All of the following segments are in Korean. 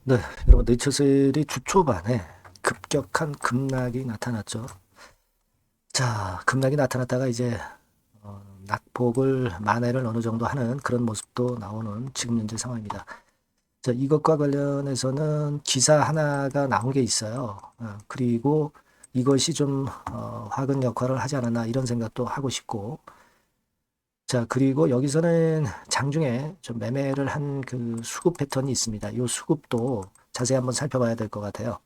네, 여러분 네이처셀이 주 초반에 급격한 급락이 나타났죠. 자, 급락이 나타났다가 이제 낙폭을 만회를 어느 정도 하는 그런 모습도 나오는 지금 현재 상황입니다. 자, 이것과 관련해서는 기사 하나가 나온 게 있어요. 그리고 이것이 좀 화근 역할을 하지 않았나 이런 생각도 하고 싶고, 자, 그리고 여기서는 장중에 좀 매매를 한 그 수급 패턴이 있습니다. 이 수급도 자세히 한번 살펴봐야 될 것 같아요.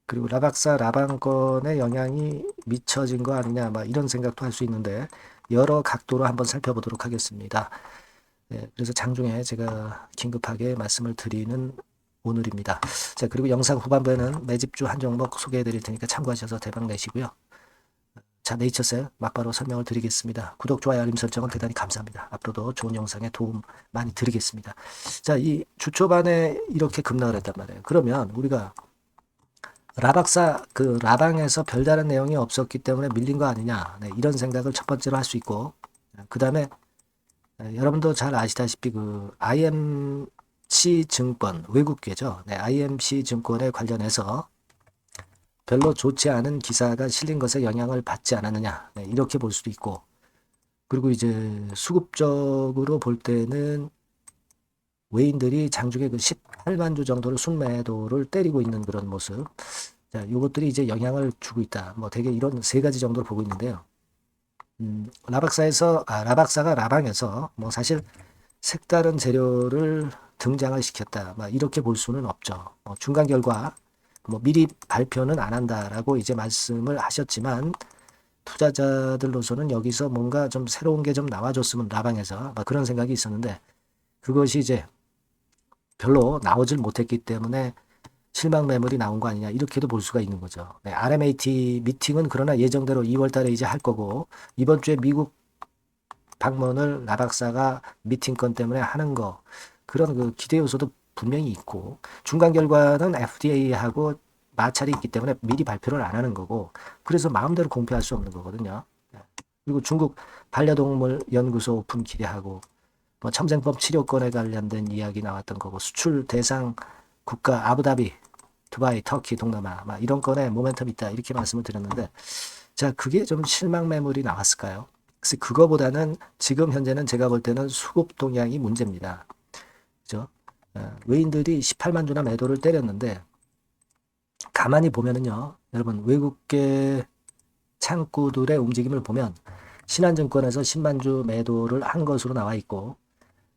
그리고 라박사 라방권의 영향이 미쳐진 거 아니냐, 막 이런 생각도 할 수 있는데, 여러 각도로 한번 살펴보도록 하겠습니다. 네, 그래서 장중에 제가 긴급하게 말씀을 드리는 오늘입니다. 자, 그리고 영상 후반부에는 매집주 한 종목 소개해 드릴 테니까 참고하셔서 대박 내시고요. 자, 네이처셀 막바로 설명을 드리겠습니다. 구독, 좋아요, 알림 설정은 대단히 감사합니다. 앞으로도 좋은 영상에 도움 많이 드리겠습니다. 자, 이 주 초반에 이렇게 급락을 했단 말이에요. 그러면 우리가 라박사 그 라방에서 별다른 내용이 없었기 때문에 밀린 거 아니냐, 네, 이런 생각을 첫 번째로 할 수 있고, 그 다음에 여러분도 잘 아시다시피 그 IMC 증권 외국계죠. 네, IMC 증권에 관련해서 별로 좋지 않은 기사가 실린 것에 영향을 받지 않았느냐, 네, 이렇게 볼 수도 있고, 그리고 이제 수급적으로 볼 때는 외인들이 장중에 그 18만 주 정도를 순매도를 때리고 있는 그런 모습. 자, 요것들이 이제 영향을 주고 있다. 뭐 되게 이런 세 가지 정도를 보고 있는데요. 라박사가 라방에서 뭐 사실 색다른 재료를 등장을 시켰다. 막 이렇게 볼 수는 없죠. 중간 결과 뭐 미리 발표는 안 한다라고 이제 말씀을 하셨지만 투자자들로서는 여기서 뭔가 좀 새로운 게 좀 나와줬으면 라방에서 막 그런 생각이 있었는데 그것이 이제 별로 나오질 못했기 때문에 실망 매물이 나온 거 아니냐 이렇게도 볼 수가 있는 거죠. 네, RMAT 미팅은 그러나 예정대로 2월 달에 이제 할 거고 이번 주에 미국 방문을 라박사가 미팅건 때문에 하는 거 그런 그 기대 요소도 분명히 있고 중간 결과는 FDA하고 마찰이 있기 때문에 미리 발표를 안 하는 거고 그래서 마음대로 공표할 수 없는 거거든요. 그리고 중국 반려동물 연구소 오픈 기대하고 뭐 첨생법 치료권에 관련된 이야기 나왔던 거고 수출 대상 국가 아부다비, 두바이, 터키, 동남아 막 이런 건에 모멘텀 있다 이렇게 말씀을 드렸는데 자 그게 좀 실망 매물이 나왔을까요? 그래서 그거보다는 지금 현재는 제가 볼 때는 수급 동향이 문제입니다. 그죠? 외인들이 18만 주나 매도를 때렸는데 가만히 보면은요 여러분 외국계 창구들의 움직임을 보면 신한증권에서 10만 주 매도를 한 것으로 나와 있고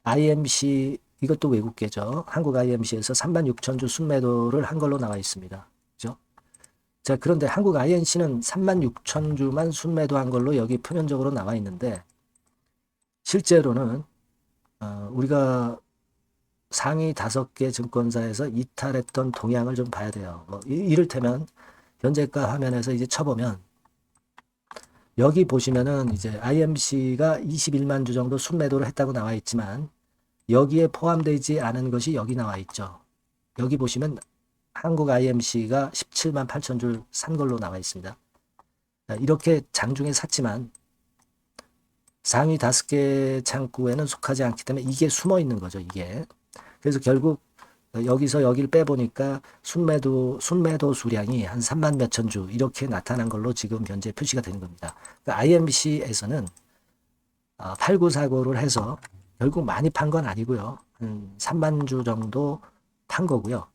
IMC 이것도 외국계죠. 한국 IMC에서 3만 6천 주 순매도를 한 걸로 나와 있습니다. 그죠? 자, 그런데 한국 INC는 3만 6천 주만 순매도한 걸로 여기 표면적으로 나와 있는데 실제로는 우리가 상위 5개 증권사에서 이탈했던 동향을 좀 봐야 돼요. 뭐 이를테면 현재가 화면에서 이제 쳐보면 여기 보시면은 이제 IMC가 21만 주 정도 순매도를 했다고 나와 있지만 여기에 포함되지 않은 것이 여기 나와 있죠. 여기 보시면 한국 IMC가 17만 8천 줄 산 걸로 나와 있습니다. 이렇게 장중에 샀지만 상위 5개 창구에는 속하지 않기 때문에 이게 숨어 있는 거죠, 이게. 그래서 결국 여기서 여기를 빼보니까 순매도 수량이 한 3만 몇천 주 이렇게 나타난 걸로 지금 현재 표시가 되는 겁니다. 그러니까 IMC에서는 8949를 해서 결국 많이 판 건 아니고요. 한 3만 주 정도 판 거고요.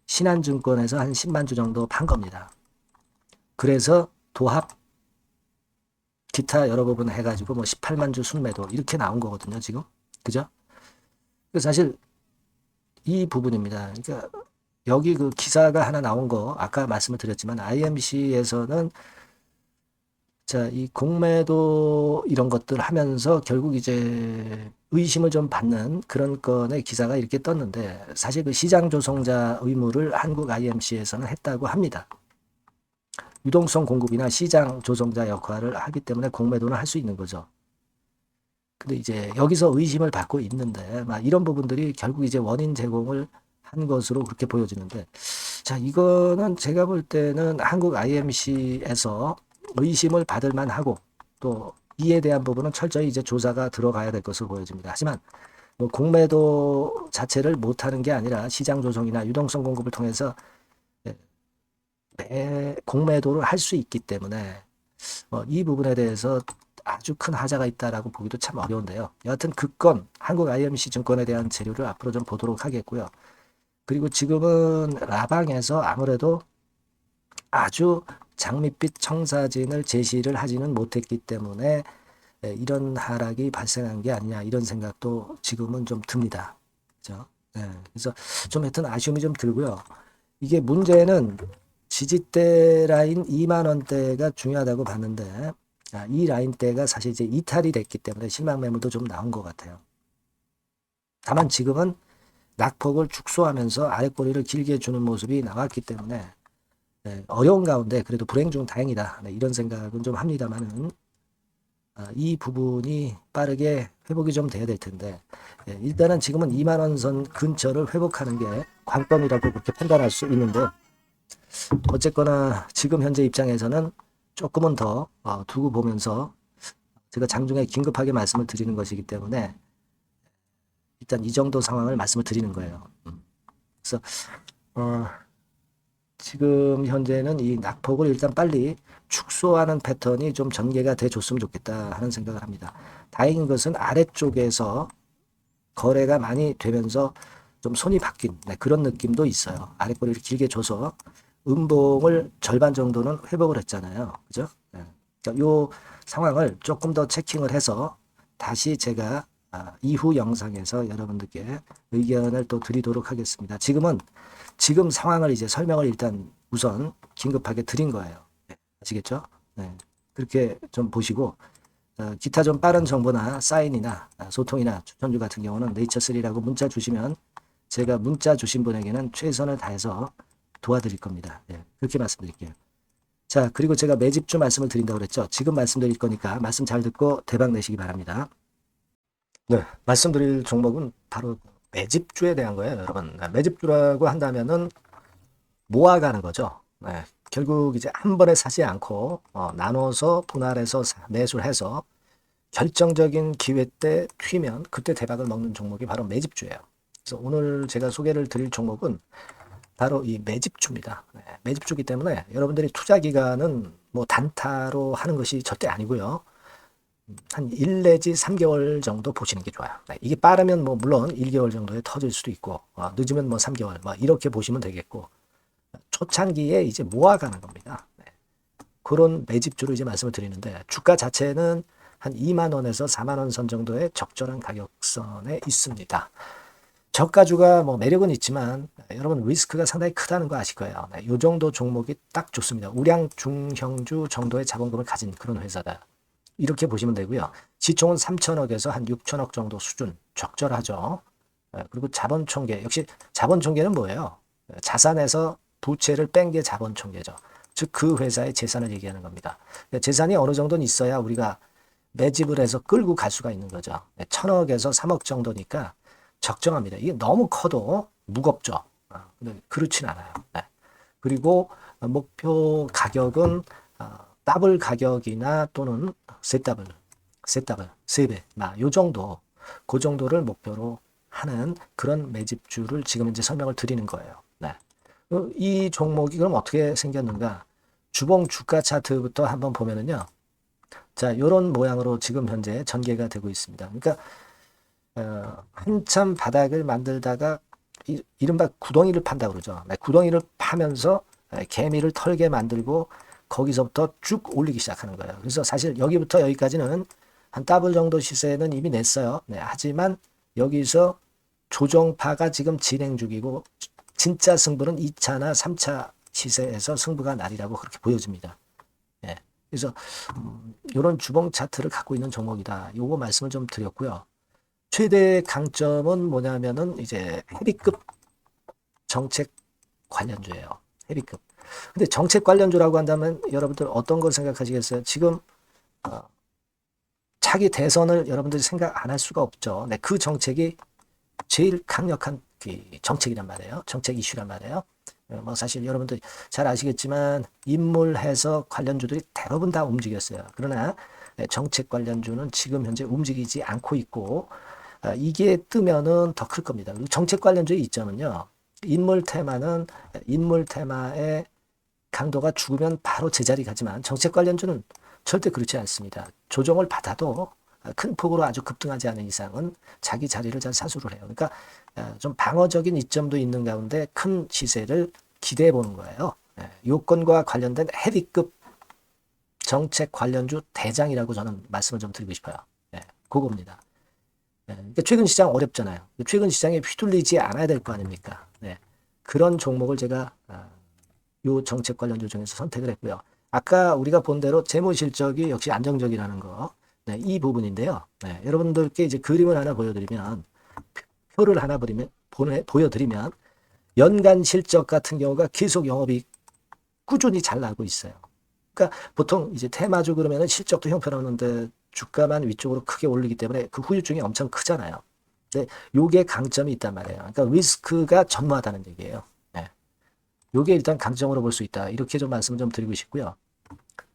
신한증권에서 한 10만 주 정도 판 겁니다. 그래서 도합 기타 여러 부분 해가지고 뭐 18만 주 순매도 이렇게 나온 거거든요, 지금. 그죠? 사실 이 부분입니다. 그러니까 여기 그 기사가 하나 나온 거 아까 말씀을 드렸지만 IMC에서는 자, 이 공매도 이런 것들 하면서 결국 이제 의심을 좀 받는 그런 건의 기사가 이렇게 떴는데 사실 그 시장 조성자 의무를 한국 IMC에서는 했다고 합니다. 유동성 공급이나 시장 조성자 역할을 하기 때문에 공매도는 할 수 있는 거죠. 근데 이제 여기서 의심을 받고 있는데 막 이런 부분들이 결국 이제 원인 제공을 한 것으로 그렇게 보여지는데 자, 이거는 제가 볼 때는 한국 IMC에서 의심을 받을 만하고 또 이에 대한 부분은 철저히 이제 조사가 들어가야 될 것으로 보여집니다. 하지만 뭐 공매도 자체를 못하는 게 아니라 시장 조정이나 유동성 공급을 통해서 공매도를 할 수 있기 때문에 이 부분에 대해서 아주 큰 하자가 있다라고 보기도 참 어려운데요. 여하튼 그 건 한국 IMC 증권에 대한 재료를 앞으로 좀 보도록 하겠고요. 그리고 지금은 라방에서 아무래도 아주 장밋빛 청사진을 제시를 하지는 못했기 때문에 이런 하락이 발생한 게 아니냐 이런 생각도 지금은 좀 듭니다. 그죠? 그래서 좀 하여튼 아쉬움이 좀 들고요. 이게 문제는 지지대 라인 2만 원대가 중요하다고 봤는데 이 라인대가 사실 이제 이탈이 됐기 때문에 실망 매물도 좀 나온 것 같아요. 다만 지금은 낙폭을 축소하면서 아랫꼬리를 길게 주는 모습이 나왔기 때문에 어려운 가운데 그래도 불행 중 다행이다. 이런 생각은 좀 합니다만은 이 부분이 빠르게 회복이 좀 돼야 될 텐데 일단은 지금은 2만 원 선 근처를 회복하는 게 관건이라고 그렇게 판단할 수 있는데 어쨌거나 지금 현재 입장에서는 조금은 더 두고 보면서 제가 장중에 긴급하게 말씀을 드리는 것이기 때문에 일단 이 정도 상황을 말씀을 드리는 거예요. 그래서 지금 현재는 이 낙폭을 일단 빨리 축소하는 패턴이 좀 전개가 돼 줬으면 좋겠다 하는 생각을 합니다. 다행인 것은 아래쪽에서 거래가 많이 되면서 좀 손이 바뀐 그런 느낌도 있어요. 아랫꼬리를 길게 줘서 음봉을 절반 정도는 회복을 했잖아요. 그죠? 이 상황을 조금 더 체킹을 해서 다시 제가 이후 영상에서 여러분들께 의견을 또 드리도록 하겠습니다. 지금 상황을 이제 설명을 일단 우선 긴급하게 드린 거예요. 아시겠죠? 그렇게 좀 보시고 기타 좀 빠른 정보나 사인이나 소통이나 추천주 같은 경우는 네이처3라고 문자 주시면 제가 문자 주신 분에게는 최선을 다해서 도와드릴 겁니다. 그렇게 말씀드릴게요. 자, 그리고 제가 매집주 말씀을 드린다고 그랬죠. 지금 말씀드릴 거니까 말씀 잘 듣고 대박 내시기 바랍니다. 네, 말씀드릴 종목은 바로 매집주에 대한 거예요, 여러분. 매집주라고 한다면은 모아가는 거죠. 결국 이제 한 번에 사지 않고 나눠서 분할해서 매수를 해서 결정적인 기회 때 튀면 그때 대박을 먹는 종목이 바로 매집주예요. 그래서 오늘 제가 소개를 드릴 종목은 바로 이 매집주입니다. 매집주기 때문에 여러분들이 투자 기간은 뭐 단타로 하는 것이 절대 아니고요. 한 1 내지 3개월 정도 보시는 게 좋아요. 이게 빠르면 뭐 물론 1개월 정도에 터질 수도 있고 늦으면 뭐 3개월 이렇게 보시면 되겠고 초창기에 이제 모아가는 겁니다. 그런 매집주로 이제 말씀을 드리는데 주가 자체는 한 2만 원에서 4만 원 선 정도의 적절한 가격선에 있습니다. 저가주가 뭐 매력은 있지만 여러분 리스크가 상당히 크다는 거 아실 거예요. 이 정도 종목이 딱 좋습니다. 우량 중형주 정도의 자본금을 가진 그런 회사다. 이렇게 보시면 되고요. 시총은 3천억에서 한 6천억 정도 수준 적절하죠. 그리고 자본총계 역시 자본총계는 뭐예요? 자산에서 부채를 뺀 게 자본총계죠. 즉 그 회사의 재산을 얘기하는 겁니다. 재산이 어느 정도는 있어야 우리가 매집을 해서 끌고 갈 수가 있는 거죠. 1,000억에서 3억 정도니까 적정합니다. 이게 너무 커도 무겁죠. 근데 그렇진 않아요. 그리고 목표 가격은 더블 가격이나 또는 세 더블, 세 배, 요 정도, 그 정도를 목표로 하는 그런 매집주를 지금 이제 설명을 드리는 거예요. 이 종목이 그럼 어떻게 생겼는가? 주봉 주가 차트부터 한번 보면은요. 자, 요런 모양으로 지금 현재 전개가 되고 있습니다. 그러니까 한참 바닥을 만들다가 이른바 구덩이를 판다고 그러죠. 구덩이를 파면서 개미를 털게 만들고 거기서부터 쭉 올리기 시작하는 거예요. 그래서 사실 여기부터 여기까지는 한 더블 정도 시세는 이미 냈어요. 하지만 여기서 조정파가 지금 진행 중이고 진짜 승부는 2차나 3차 시세에서 승부가 나리라고 그렇게 보여집니다. 그래서 이런 주봉 차트를 갖고 있는 종목이다. 요거 말씀을 좀 드렸고요. 최대 강점은 뭐냐면은 이제 헤비급 정책 관련주예요. 헤비급. 근데 정책 관련주라고 한다면 여러분들 어떤 걸 생각하시겠어요? 지금 차기 대선을 여러분들이 생각 안 할 수가 없죠. 그 정책이 제일 강력한 정책이란 말이에요. 정책 이슈란 말이에요. 뭐 사실 여러분들 잘 아시겠지만 인물 해석 관련주들이 대부분 다 움직였어요. 그러나 정책 관련주는 지금 현재 움직이지 않고 있고 이게 뜨면은 더 클 겁니다. 그리고 정책 관련주의 이점은요. 인물 테마의 강도가 죽으면 바로 제자리 가지만 정책 관련주는 절대 그렇지 않습니다. 조정을 받아도 큰 폭으로 아주 급등하지 않은 이상은 자기 자리를 잘 사수를 해요. 그러니까 좀 방어적인 이점도 있는 가운데 큰 시세를 기대해 보는 거예요. 요건과 관련된 헤비급 정책 관련주 대장이라고 저는 말씀을 좀 드리고 싶어요. 그겁니다. 그러니까 최근 시장 어렵잖아요. 최근 시장에 휘둘리지 않아야 될 거 아닙니까? 그런 종목을 제가 요 정책 관련주 중에서 선택을 했고요. 아까 우리가 본 대로 재무 실적이 역시 안정적이라는 거, 이 부분인데요. 여러분들께 이제 그림을 하나 보여드리면, 표를 하나 보여드리면, 연간 실적 같은 경우가 계속 영업이익 꾸준히 잘 나고 있어요. 그러니까 보통 이제 테마주 그러면은 실적도 형편없는데 주가만 위쪽으로 크게 올리기 때문에 그 후유증이 엄청 크잖아요. 근데 요게 강점이 있단 말이에요. 그러니까 리스크가 전무하다는 얘기예요. 요게 일단 강점으로 볼 수 있다. 이렇게 좀 말씀을 좀 드리고 싶고요.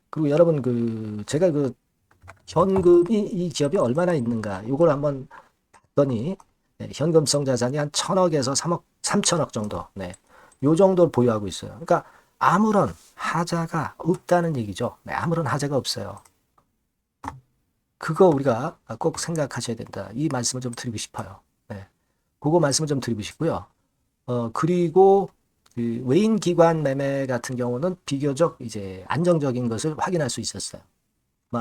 그리고 여러분 제가 현금이 이 기업이 얼마나 있는가 요걸 한번 봤더니 현금성 자산이 한 1,000억에서 3천억 정도. 요 정도를 보유하고 있어요. 그러니까 아무런 하자가 없다는 얘기죠. 아무런 하자가 없어요. 그거 우리가 꼭 생각하셔야 된다. 이 말씀을 좀 드리고 싶어요. 그거 말씀을 좀 드리고 싶고요. 그리고 그 외인 기관 매매 같은 경우는 비교적 이제 안정적인 것을 확인할 수 있었어요.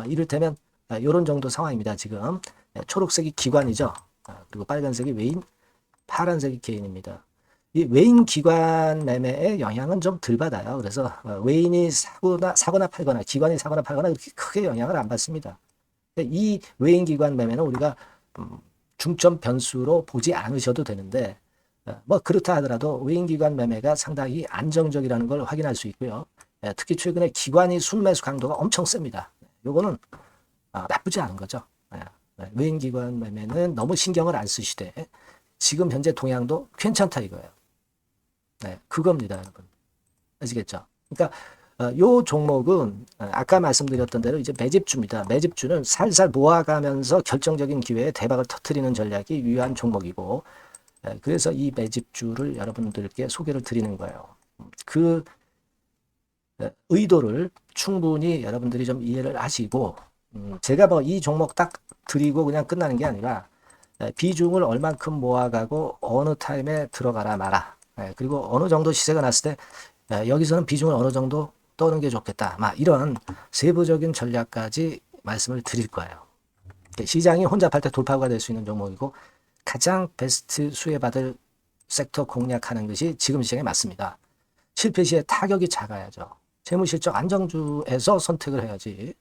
이를테면 이런 정도 상황입니다. 지금 초록색이 기관이죠. 그리고 빨간색이 외인, 파란색이 개인입니다. 이 외인 기관 매매의 영향은 좀 덜 받아요. 그래서 외인이 사거나 팔거나 기관이 사거나 팔거나 그렇게 크게 영향을 안 받습니다. 이 외인 기관 매매는 우리가 중점 변수로 보지 않으셔도 되는데 그렇다 하더라도 외인 기관 매매가 상당히 안정적이라는 걸 확인할 수 있고요. 특히 최근에 기관이 순매수 강도가 엄청 셉니다. 요거는 나쁘지 않은 거죠. 외인 기관 매매는 너무 신경을 안 쓰시되 지금 현재 동향도 괜찮다 이거예요. 그겁니다, 여러분. 아시겠죠? 그러니까 요 종목은 아까 말씀드렸던 대로 이제 매집주입니다. 매집주는 살살 모아가면서 결정적인 기회에 대박을 터뜨리는 전략이 유효한 종목이고 그래서 이 매집주를 여러분들께 소개를 드리는 거예요. 그 의도를 충분히 여러분들이 좀 이해를 하시고 제가 이 종목 딱 드리고 그냥 끝나는 게 아니라 비중을 얼만큼 모아가고 어느 타임에 들어가라 마라. 그리고 어느 정도 시세가 났을 때 여기서는 비중을 어느 정도 떠는 게 좋겠다. 이런 세부적인 전략까지 말씀을 드릴 거예요. 시장이 혼잡할 때 돌파구가 될 수 있는 종목이고 가장 베스트 수혜받을 섹터 공략하는 것이 지금 시장에 맞습니다. 실패 시에 타격이 작아야죠. 재무실적 안정주에서 선택을 해야지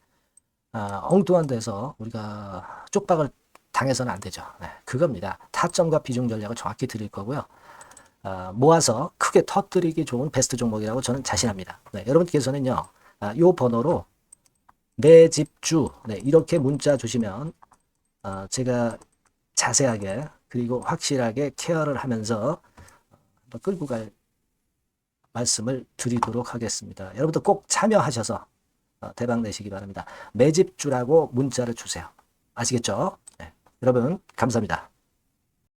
엉뚱한 데서 우리가 쪽박을 당해서는 안 되죠. 그겁니다. 타점과 비중 전략을 정확히 드릴 거고요. 모아서 크게 터뜨리기 좋은 베스트 종목이라고 저는 자신합니다. 여러분께서는요, 요 번호로 매집주 이렇게 문자 주시면 제가 자세하게 그리고 확실하게 케어를 하면서 끌고 갈 말씀을 드리도록 하겠습니다. 여러분들 꼭 참여하셔서 대박 내시기 바랍니다. 매집주라고 문자를 주세요. 아시겠죠? 여러분 감사합니다.